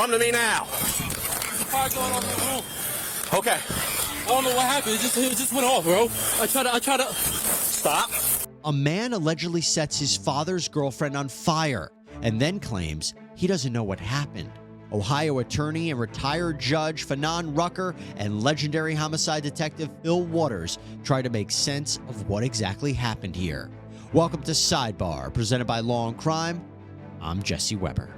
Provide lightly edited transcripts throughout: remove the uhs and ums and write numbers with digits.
Come to me now. Fire going off in the room. Okay. I don't know what happened. It just went off, bro. I try to. Stop. A man allegedly sets his father's girlfriend on fire and then claims he doesn't know what happened. Ohio attorney and retired Judge Fanon Rucker and legendary homicide detective Fil Water try to make sense of what exactly happened here. Welcome to Sidebar, presented by Law&Crime. I'm Jesse Weber.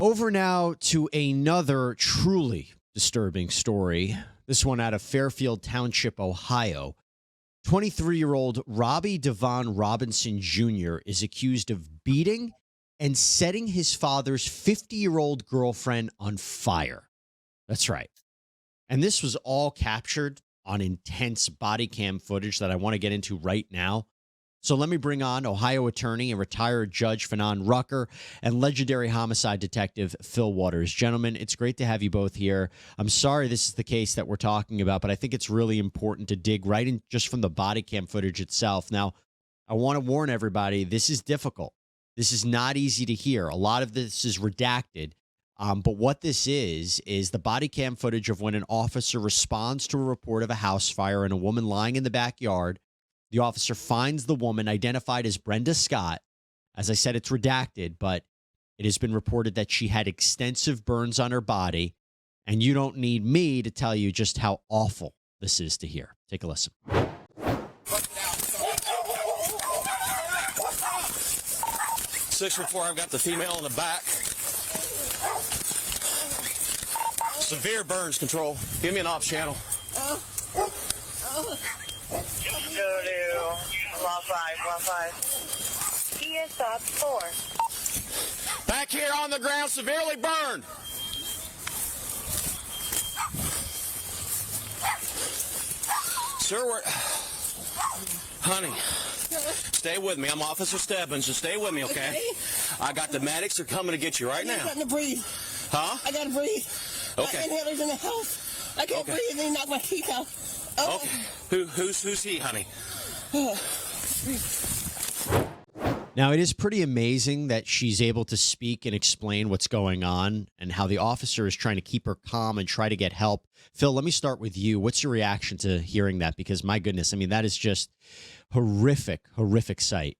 Over now to another truly disturbing story. This one out of Fairfield Township, Ohio. 23-year-old Robbi Robinson Jr. is accused of beating and setting his father's 50-year-old girlfriend on fire. That's right. And this was all captured on intense body cam footage that I want to get into right now. So let me bring on Ohio attorney and retired Judge Fanon Rucker and legendary homicide detective Fil Water. Gentlemen, it's great to have you both here. I'm sorry this is the case that we're talking about, but I think it's really important to dig right in just from the body cam footage itself. Now, I want to warn everybody, this is difficult. This is not easy to hear. A lot of this is redacted. But what this is the body cam footage of when an officer responds to a report of a house fire and a woman lying in the backyard. The officer finds the woman identified as Brenda Scott. As I said, it's redacted, but it has been reported that she had extensive burns on her body. And you don't need me to tell you just how awful this is to hear. Take a listen. 614, I've got the female in the back. Severe burns control. Give me an ops channel. Law 5. ESOP 4. Back here on the ground, severely burned. Sir, honey, stay with me. I'm Officer Stebbins. Just stay with me, okay? I got the medics. They're coming to get you right now. I gotta breathe. Huh? I gotta breathe. Okay. My inhaler's in the house. I can't breathe and he knocked my teeth out. Oh. Okay. Who's he, honey? Now, it is pretty amazing that she's able to speak and explain what's going on and how the officer is trying to keep her calm and try to get help. Phil, let me start with you. What's your reaction to hearing that? Because, my goodness, I mean, that is just horrific sight.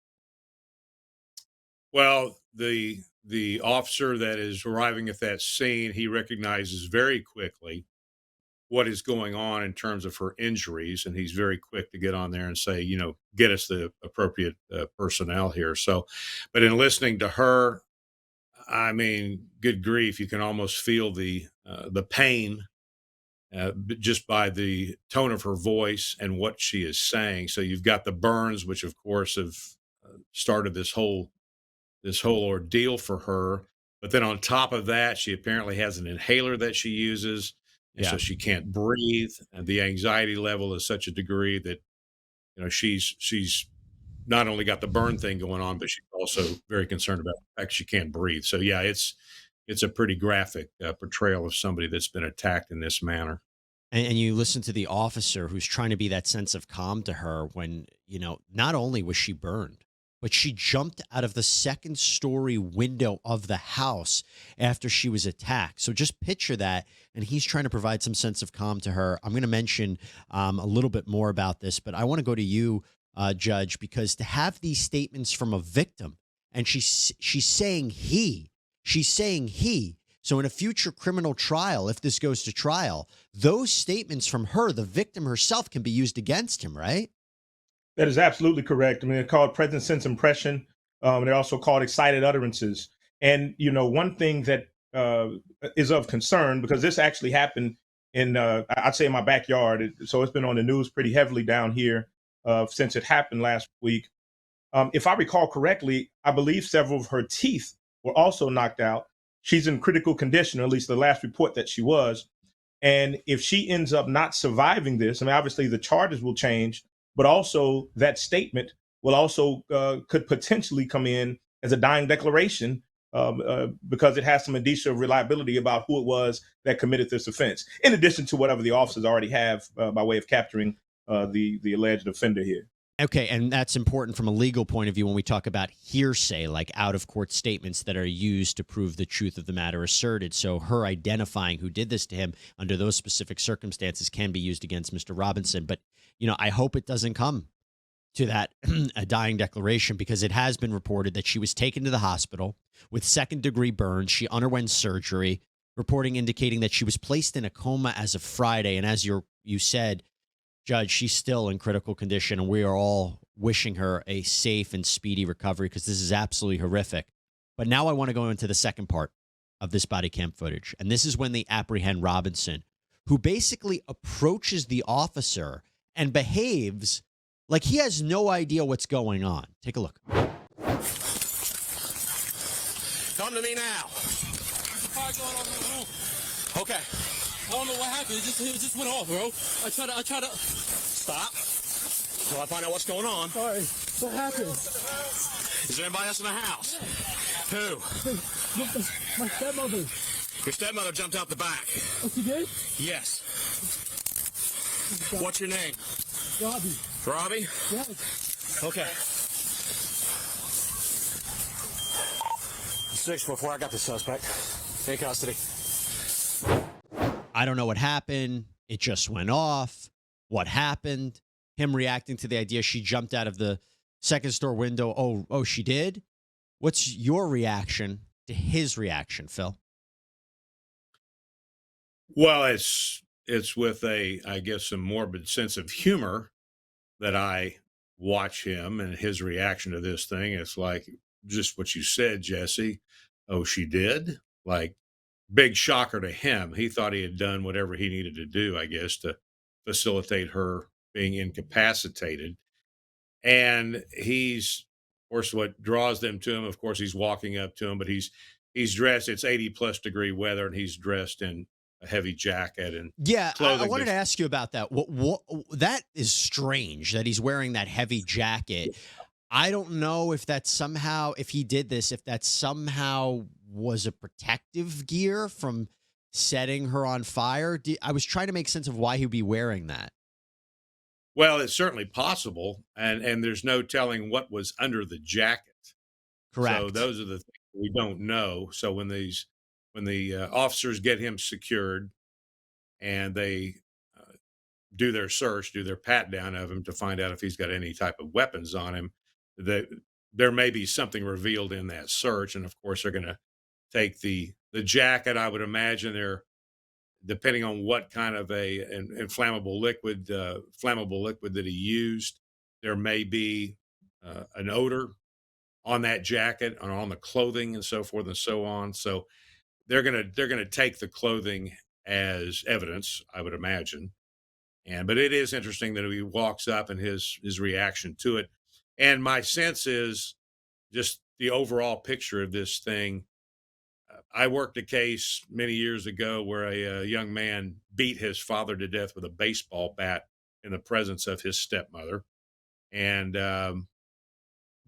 Well, the officer that is arriving at that scene, he recognizes very quickly what is going on in terms of her injuries. And he's very quick to get on there and say, get us the appropriate personnel here. So, but in listening to her, I mean, good grief, you can almost feel the pain just by the tone of her voice and what she is saying. So you've got the burns, which of course have started this whole ordeal for her. But then on top of that, she apparently has an inhaler that she uses. And so she can't breathe, and the anxiety level is such a degree that, she's not only got the burn thing going on, but she's also very concerned about the fact she can't breathe. So yeah, it's a pretty graphic portrayal of somebody that's been attacked in this manner. And you listen to the officer who's trying to be that sense of calm to her when, not only was she burned, but she jumped out of the second-story window of the house after she was attacked. So just picture that, and he's trying to provide some sense of calm to her. I'm going to mention a little bit more about this, but I want to go to you, Judge, because to have these statements from a victim, and she's saying he. So in a future criminal trial, if this goes to trial, those statements from her, the victim herself, can be used against him, right? That is absolutely correct. I mean, they're called present sense impression. They're also called excited utterances. And, one thing that is of concern, because this actually happened in, I'd say in my backyard. So it's been on the news pretty heavily down here since it happened last week. If I recall correctly, I believe several of her teeth were also knocked out. She's in critical condition, or at least the last report that she was. And if she ends up not surviving this, I mean, obviously the charges will change. But also that statement will also could potentially come in as a dying declaration because it has some indicia of reliability about who it was that committed this offense, in addition to whatever the officers already have by way of capturing the alleged offender here. Okay, and that's important from a legal point of view when we talk about hearsay, like out-of-court statements that are used to prove the truth of the matter asserted. So her identifying who did this to him under those specific circumstances can be used against Mr. Robinson. But, I hope it doesn't come to that a dying declaration, because it has been reported that she was taken to the hospital with second-degree burns. She underwent surgery, reporting indicating that she was placed in a coma as of Friday. And as you said, Judge, she's still in critical condition, and we are all wishing her a safe and speedy recovery, because this is absolutely horrific. But now I want to go into the second part of this body cam footage, and this is when they apprehend Robinson, who basically approaches the officer and behaves like he has no idea what's going on. Take a look. Come to me now. There's a fire going on in the room. Okay. I don't know what happened. It just went off, bro. I try to. Stop. Till I find out what's going on. Sorry. What happened? Is there anybody else in the house? Who? My stepmother. Your stepmother jumped out the back. Oh, she did? Yes. What's your name? Robbi. Robbi? Yes. Okay. 644, I got the suspect. In custody. I don't know what happened. It just went off. What happened? Him reacting to the idea she jumped out of the second store window. Oh, she did? What's your reaction to his reaction, Phil? Well, it's with I guess, a morbid sense of humor that I watch him and his reaction to this thing. It's like just what you said, Jesse. Oh, she did? Like, big shocker to him. He thought he had done whatever he needed to do, I guess, to facilitate her being incapacitated. And he's, of course, what draws them to him, of course, he's walking up to him, but he's dressed, it's 80+ degree weather, and he's dressed in a heavy jacket and I wanted to ask you about that. What that is strange that he's wearing that heavy jacket. I don't know if that somehow, if he did this, if that somehow was a protective gear from setting her on fire. I was trying to make sense of why he'd be wearing that. Well, it's certainly possible, and there's no telling what was under the jacket. Correct. So those are the things we don't know. So when the officers get him secured and they do their search, do their pat down of him to find out if he's got any type of weapons on him, that there may be something revealed in that search. And of course, they're going to take the jacket. I would imagine they're, depending on what kind of an inflammable liquid that he used, there may be an odor on that jacket, on the clothing, and so forth and so on. So they're gonna take the clothing as evidence, I would imagine. But it is interesting that he walks up and his reaction to it. And my sense is just the overall picture of this thing. I worked a case many years ago where a young man beat his father to death with a baseball bat in the presence of his stepmother, and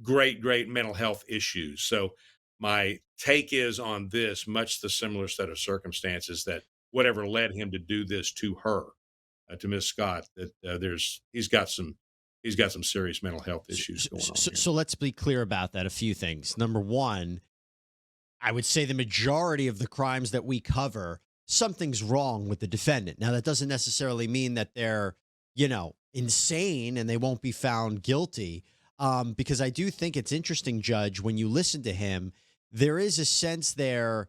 great mental health issues. So my take is on this, much the similar set of circumstances, that whatever led him to do this to her, to Miss Scott, that he's got some serious mental health issues going on. So let's be clear about that. A few things. Number one, I would say the majority of the crimes that we cover, something's wrong with the defendant. Now, that doesn't necessarily mean that they're, insane and they won't be found guilty. Because I do think it's interesting, Judge, when you listen to him, there is a sense there,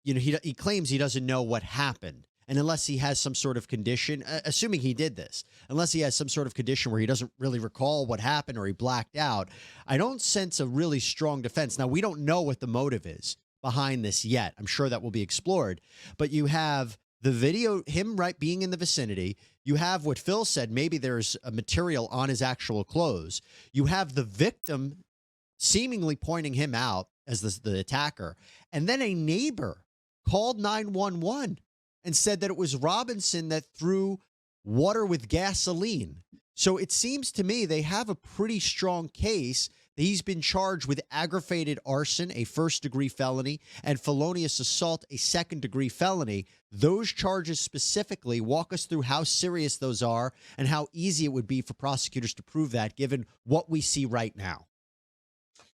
he claims he doesn't know what happened. And unless he has some sort of condition, assuming he did this, unless he has some sort of condition where he doesn't really recall what happened or he blacked out, I don't sense a really strong defense. Now, we don't know what the motive is behind this yet. I'm sure that will be explored. But you have the video, him being in the vicinity. You have what Phil said, maybe there's a material on his actual clothes. You have the victim seemingly pointing him out as the attacker. And then a neighbor called 911 and said that it was Robinson that threw water with gasoline. So it seems to me they have a pretty strong case He's been charged with aggravated arson, a first-degree felony, and felonious assault, a second-degree felony. Those charges specifically, walk us through how serious those are and how easy it would be for prosecutors to prove that, given what we see right now.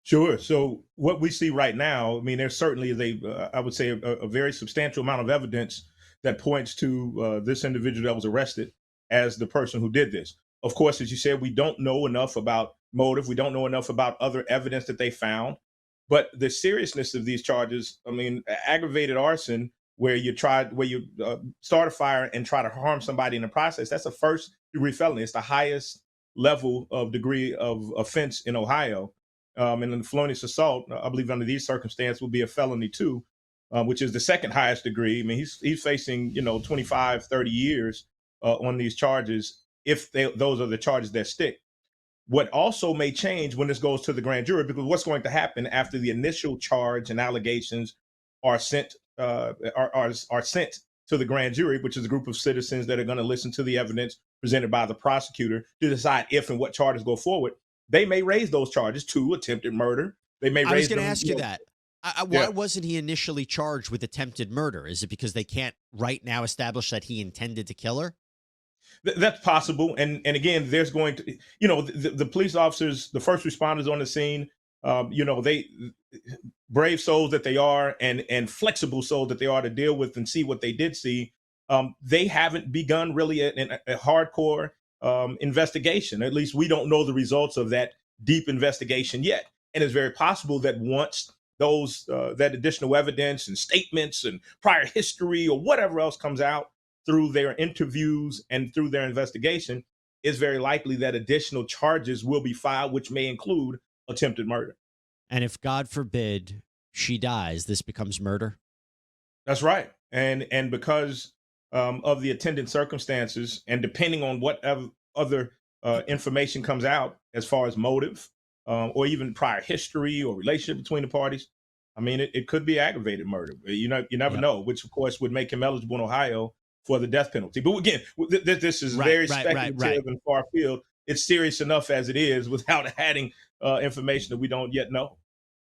Sure. So what we see right now, I mean, there certainly is I would say, a very substantial amount of evidence that points to this individual that was arrested as the person who did this. Of course, as you said, we don't know enough about motive. We don't know enough about other evidence that they found. But the seriousness of these charges, I mean, aggravated arson, where you start a fire and try to harm somebody in the process, that's a first degree felony. It's the highest level of degree of offense in Ohio. And then felonious assault, I believe under these circumstances, will be a felony too, which is the second highest degree. I mean, he's facing, 25, 30 years on these charges if those are the charges that stick. What also may change when this goes to the grand jury, because what's going to happen after the initial charge and allegations are sent are sent to the grand jury, which is a group of citizens that are going to listen to the evidence presented by the prosecutor to decide if and what charges go forward. They may raise those charges to attempted murder. They may. I was going to them, ask you that. Why wasn't he initially charged with attempted murder? Is it because they can't right now establish that he intended to kill her? That's possible. And again, there's going to, the police officers, the first responders on the scene, they brave souls that they are and flexible souls that they are to deal with and see what they did see. They haven't begun really a hardcore investigation. At least we don't know the results of that deep investigation yet. And it's very possible that once those that additional evidence and statements and prior history or whatever else comes out through their interviews and through their investigation, it's very likely that additional charges will be filed, which may include attempted murder. And if, God forbid, she dies, this becomes murder? That's right. And because of the attendant circumstances, and depending on what other information comes out as far as motive or even prior history or relationship between the parties, I mean, it could be aggravated murder. You never know, which of course would make him eligible in Ohio for the death penalty. But again, this is very speculative and far field. It's serious enough as it is without adding information that we don't yet know.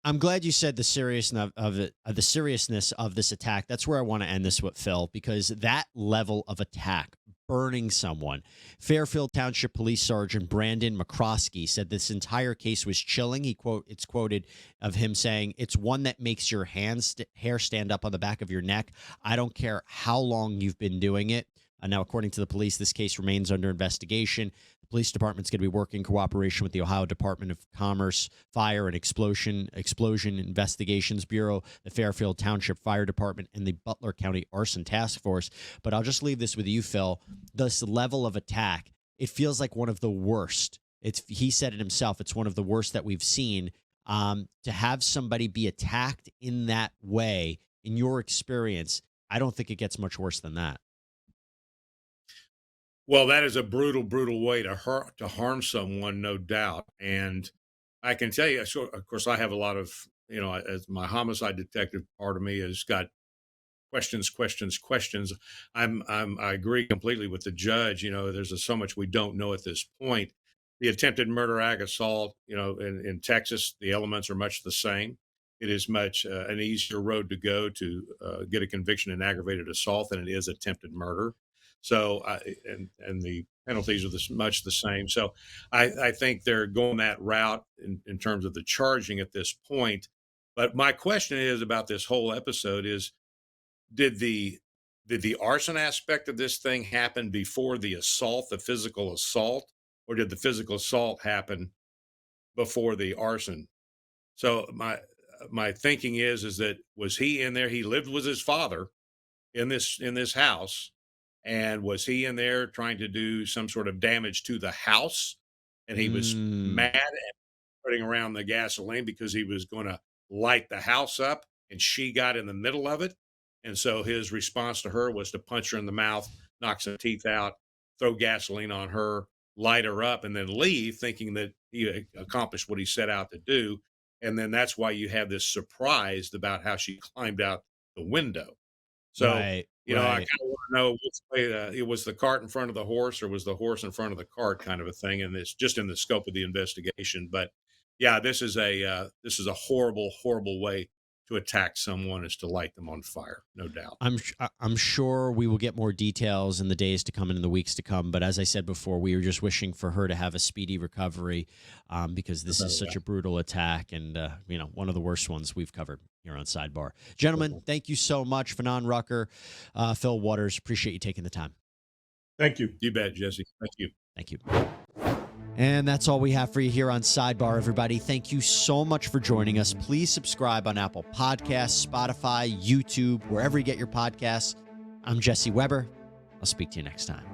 I'm glad you said the seriousness of it, the seriousness of this attack. That's where I want to end this with, Phil, because that level of attack, burning someone. Fairfield Township Police Sergeant Brandon McCroskey said this entire case was chilling. It's quoted of him saying, "It's one that makes your hair stand up on the back of your neck. I don't care how long you've been doing it." Now, according to the police, this case remains under investigation. The police department's going to be working in cooperation with the Ohio Department of Commerce, Fire and Explosion Investigations Bureau, the Fairfield Township Fire Department, and the Butler County Arson Task Force. But I'll just leave this with you, Phil. This level of attack, it feels like one of the worst. He said it himself. It's one of the worst that we've seen. To have somebody be attacked in that way, in your experience, I don't think it gets much worse than that. Well, that is a brutal, brutal way to harm someone, no doubt. And I can tell you, so of course, I have a lot of, as my homicide detective part of me has got questions. I agree completely with the judge. There's so much we don't know at this point. The attempted murder, assault, in Texas, the elements are much the same. It is much an easier road to go to get a conviction in aggravated assault than it is attempted murder. So, and the penalties are much the same. So I think they're going that route in terms of the charging at this point. But my question is about this whole episode is, did the arson aspect of this thing happen before the assault, the physical assault, or did the physical assault happen before the arson? So my thinking is that, was he in there? He lived with his father in this house. And was he in there trying to do some sort of damage to the house? And he was mad and putting around the gasoline because he was going to light the house up, and she got in the middle of it. And so his response to her was to punch her in the mouth, knock some teeth out, throw gasoline on her, light her up, and then leave, thinking that he accomplished what he set out to do. And then that's why you have this surprise about how she climbed out the window. So, I kind of want to know which way it was, the cart in front of the horse, or was the horse in front of the cart, kind of a thing. And it's just in the scope of the investigation. But yeah, this is a horrible, horrible way to attack someone, is to light them on fire, no doubt. I'm sure we will get more details in the days to come and in the weeks to come. But as I said before, we were just wishing for her to have a speedy recovery, because this is such a brutal attack, and one of the worst ones we've covered here on Sidebar. Gentlemen, thank you so much. Fanon Rucker, Fil Waters, appreciate you taking the time. Thank you. You bet, Jesse. Thank you. Thank you. And that's all we have for you here on Sidebar, everybody. Thank you so much for joining us. Please subscribe on Apple Podcasts, Spotify, YouTube, wherever you get your podcasts. I'm Jesse Weber. I'll speak to you next time.